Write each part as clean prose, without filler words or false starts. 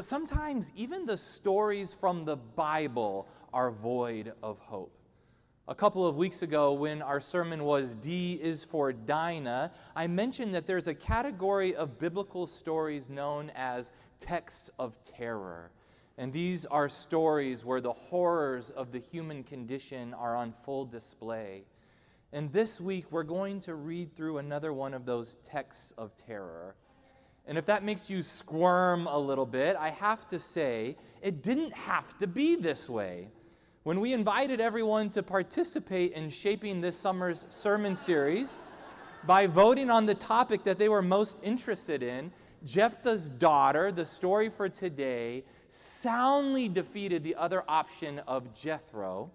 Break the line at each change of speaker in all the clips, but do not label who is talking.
But sometimes even the stories from the Bible are void of hope. A couple of weeks ago, when our sermon was D is for Dinah, I mentioned that there's a category of biblical stories known as texts of terror. And these are stories where the horrors of the human condition are on full display. And this week, we're going to read through another one of those texts of terror. And if that makes you squirm a little bit, I have to say, it didn't have to be this way. When we invited everyone to participate in shaping this summer's sermon series by voting on the topic that they were most interested in, Jepthah's daughter, the story for today, soundly defeated the other option of Jethro.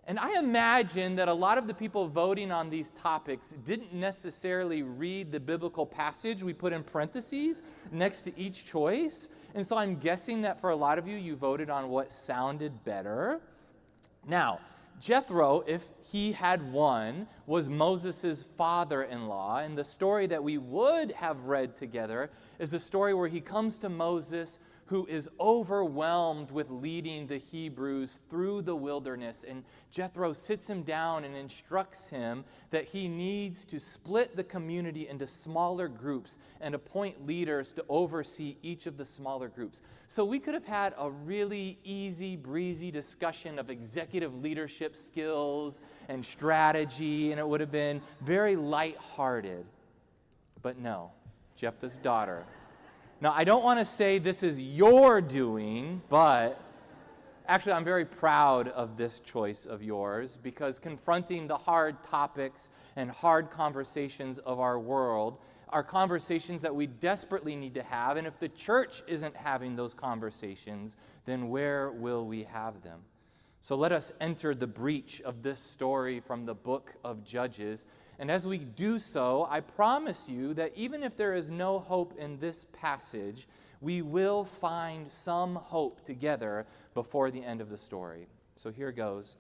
And I imagine that a lot of the people voting on these topics didn't necessarily read the biblical passage we put in parentheses next to each choice. And so I'm guessing that for a lot of you, you voted on what sounded better. Now, Jethro, if he had won, was Moses' father-in-law, and the story that we would have read together is a story where he comes to Moses, who is overwhelmed with leading the Hebrews through the wilderness. And Jethro sits him down and instructs him that he needs to split the community into smaller groups and appoint leaders to oversee each of the smaller groups. So we could have had a really easy, breezy discussion of executive leadership skills and strategy, and it would have been very lighthearted. But no, Jephthah's daughter. Now, I don't want to say this is your doing, but actually I'm very proud of this choice of yours, because confronting the hard topics and hard conversations of our world are conversations that we desperately need to have, and if the church isn't having those conversations, then where will we have them? So let us enter the breach of this story from the book of Judges. And as we do so, I promise you that even if there is no hope in this passage, we will find some hope together before the end of the story. So here goes.